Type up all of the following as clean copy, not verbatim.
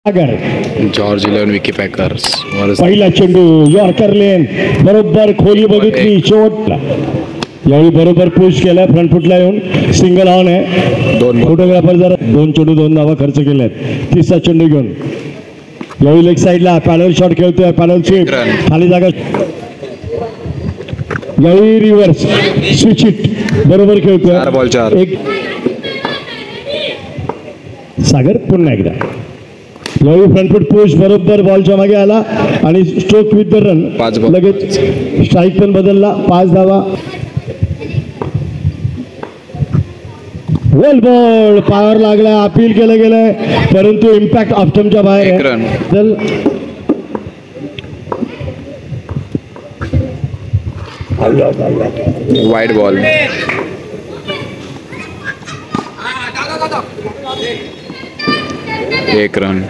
George 11 Vicky packers पहिला चेंडू yorker लेन बरोबर खोली बघितली शेवटला यावेळी बरोबर पुश केलाय फ्रंट फुटला येऊन सिंगल ऑन आहे. दोन फोटोग्राफर जरा 2 चेंडू 2 धावा खर्च केल्यात. तिसरा चेंडू घेऊन यावेळी लेग साईडला पॅनल शॉट खेळतोय. पॅनल स्वीप खाली जागा यावेळी रिव्हर्स स्विच हिट बरोबर खेळतोय. 4 बॉल 4 एक सागर पुन्हा एकदा यावेळी फ्रंट फुट पुश बरोबर बॉलच्या मागे आला आणि स्ट्रोक विथ द रन लगेच स्ट्राईक पण बदलला. 5 धावा. वेल बॉल पावर लागला अपील केलं गेलंय परंतु इम्पॅक्ट ऑफ स्टंपच्या बाहेर चल वाईड बॉल. एक रन.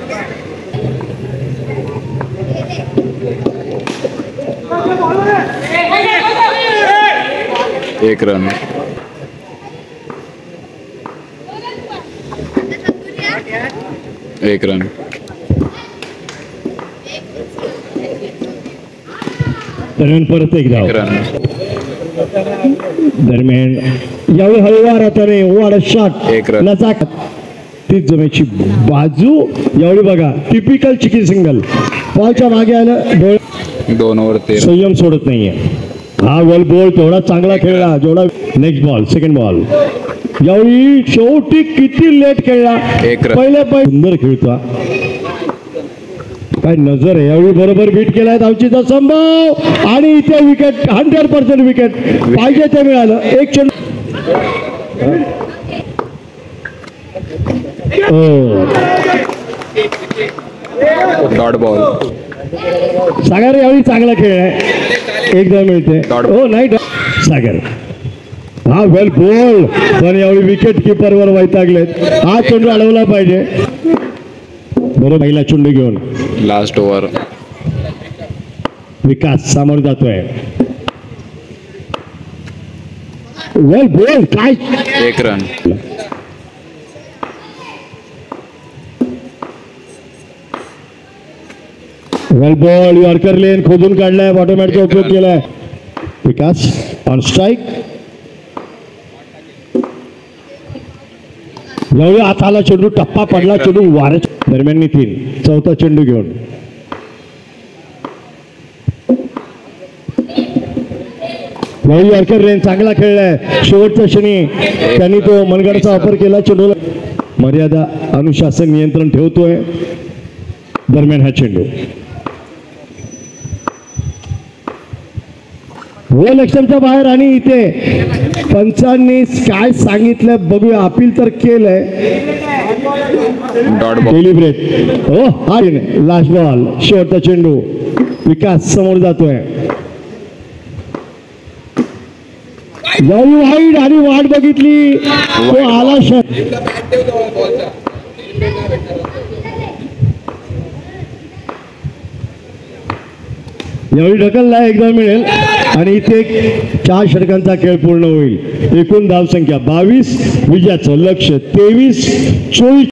एक रन. एक रन. दरम्यान परत एक धाव. दरम्यान यावेळी हळूवार हाताने वाढ शॉट एक रन. तीच जमेची बाजू यावेळी बघा टिपिकल चिकी सिंगल बॉलच्या मागे आलं. 2 ओव्हर 13. संयम सोडत नाहीये. हा वेल बॉल तेवढा चांगला खेळला जेवढा. नेक्स्ट बॉल सेकंड बॉल यावेळी शेवटी किती लेट खेळला. पहिल्या सुंदर खेळतो काय नजर आहे. यावेळी बरोबर बीट केलाय धावचीचा संभव आणि इथे विकेट 100% विकेट पाहिजे ते मिळालं. एक चेंडू डॉट बॉल. सागर यावेळी चांगला खेळ आहे. एक धाव मिळते. हो नाही सागर हा वेल बॉल पण यावेळी विकेट किपरवर वैतागलेत. हा चेंडू अडवला पाहिजे. बरोबर पहिला चेंडू घेऊन लास्ट ओव्हर. विकास समोर जातोय. वेल बॉल काय. एक रन. वेल बॉल यॉर्कर लेन खोदून काढलाय. बॉटोमॅटचा उपयोग केलाय. विकास ऑन स्ट्राईक. यावेळी हाताला चेंडू टप्पा पडला. चेंडू वाऱ्या दरम्यान 3. चौथा चेंडू घेऊन यावेळी यॉर्कर लेन चांगला खेळलाय. शेवटच्या क्षणी त्यांनी तो मनगडाचा वापर केला. चेंडूला मर्यादा अनुशासन नियंत्रण ठेवतोय. दरम्यान हा चेंडू वेल एक्स्ट्राच्या बाहेर आणि इथे पंचांनी काय सांगितलं बघूया. अपील तर केलंय. डेलिब्रेट हो हा लास्ट बॉल शेवटचा चेंडू. विकास समोर जातोय. यावेळी वाईड आणि वाट बघितली तो आला शट. यावेळी ढकलला. एकदा मिळेल आणि इथे 4 षटकांचा खेळ पूर्ण होईल. एकूण धावसंख्या 22. विजयाचं लक्ष 23-24.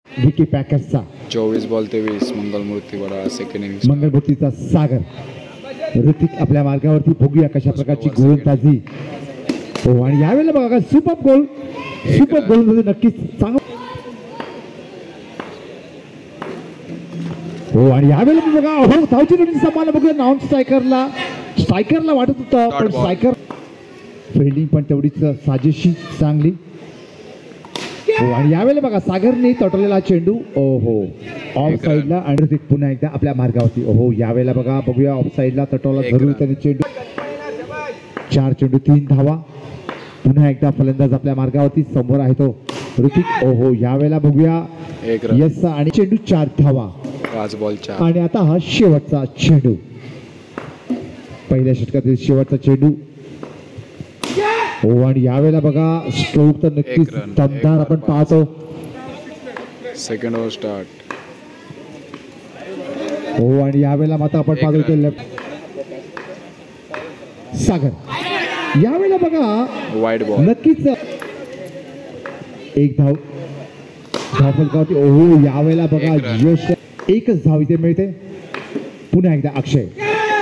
विकी पॅकर्सचा 24 बॉल 23. मंगलमूर्ती वडा सेकंड इनिंग. मंगलमूर्तीचा सागर ऋतिक आपल्या मार्गावरती बघूया कशा प्रकारची गोलंदाजी. हो आणि यावेळेला बघा सुपर गोलंदाजी नक्कीच चांगलं. हो आणि यावेळेला बघा हो धावची समान बघूया. नॉन स्ट्रायकरला वाटत होतं पण स्ट्रायकर फिल्डिंग पण तेवढीच साजेशी चांगली. हो आणि यावेळेला बघा सागरने तटवलेला चेंडू ओहो ऑफ साईडला आणि पुन्हा एकदा आपल्या मार्गावरती. ओहो यावेळेला बघूया ऑफ साईडला तटवला धरून त्याने चेंडू. 4 चेंडू 3 धावा. पुन्हा एकदा फलंदाज आपल्या मार्गावरती समोर आहे तो ऋतिक. ओहो यावेळेला बघूया यस आणि चेंडू 4 धावा. 5 बॉल 4. आणि आता हा शेवटचा चेंडू. पहिल्या षटकातील शेवटचा चेंडू. हो आणि यावेळेला बघा स्ट्रोक तर नक्कीच दमदार आपण पाहतो. Second over start. हो आणि यावेळेला मात्र आपण पाहतो लेफ्ट सागर यावेळेला बघा वाईड बॉल नक्कीच एक धाव धावफलकावरती ओहो यावेळेला बघा एक रन. यश एकच धाव इथे मिळते. पुन्हा एकदा अक्षय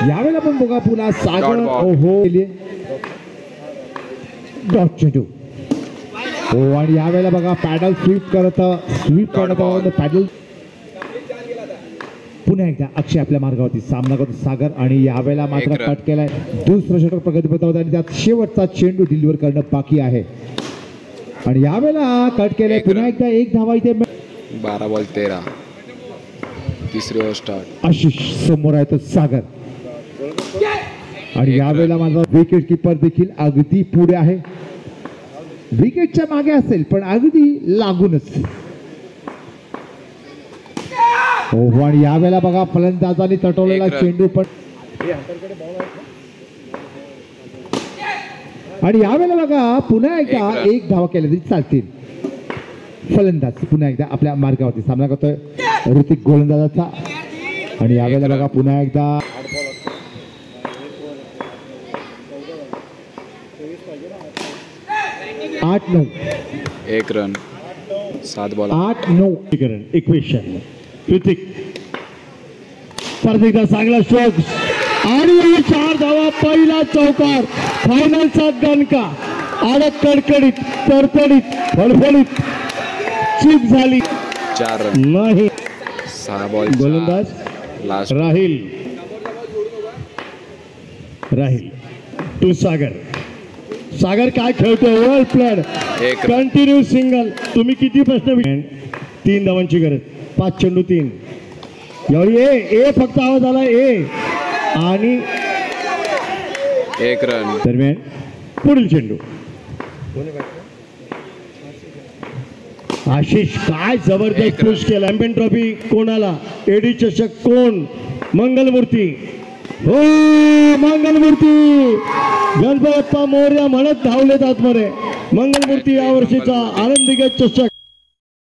यावेळेला पण बघा पुन्हा सागर Dot ball. ओहो डॉट चेंडू हो आणि यावेळेला बघा पॅडल स्वीप करत ball. पॅडल पुन्हा एकदा अक्षय आपल्या मार्गावरती सामना करतो सागर आणि यावेळेला मात्र एक रन. कट केलाय. दुसरं षटक प्रगतीपथावर आणि त्यात शेवटचा चेंडू डिलिव्हर करणं बाकी आहे आणि यावेळेला कट केलाय. एक पुन्हा रन. एकदा एक धावा इथे 12 बॉल 13. तिसरी ओव्हर स्टार्ट. आशिष समोर आहे तो सागर आणि एक यावेळेला माझा विकेट किपर देखील अगदी पुढे आहे. विकेटच्या मागे असेल पण अगदी लागूनच हो आणि यावेळेला बघा फलंदाजाने तटवलेला एक रन. चेंडू पण आणि यावेळेला बघा पुन्हा एकदा एक रन. एक धावा केल्या तरी चालतील. फलंदाज पुन्हा एकदा आपल्या मार्गावरती सामना करतोय ऋतिक गोलंदाजाचा आणि यावेळेला एक रन. बघा पुन्हा एकदा 8-9 1 रन. 7 बॉल. 8-9 इक्वेशन ऋतिक परत एकदा चांगला स्ट्रोक आणि या 4 धावा पहिला चौकार फायनलचा दणका अडक कडकडीत तरतडीत फडफडीत चीप झाली 4 रन. नाही. 6 बॉल. गोलंदाज लास्ट. राहील टू सागर. सागर काय खेळतोय वेल प्लेड एक रन. Continue single. तुम्ही किती प्रश्न 3 धावांची गरज 5 चेंडू 3 यावेळी ए फक्त आवाज आला ए आणि 1 रन. दरम्यान पुढील चेंडू आशिष काय जबरदस्त एक रन. पुश केला. चॅम्पियन ट्रॉफी कोणाला एडी चषक कोण मंगलमूर्ती हो मंगलमूर्ती गणपती बाप्पा मोरया म्हणत धावलेत आतमध्ये. मंगलमूर्ती यावर्षीचा आनंदी चषक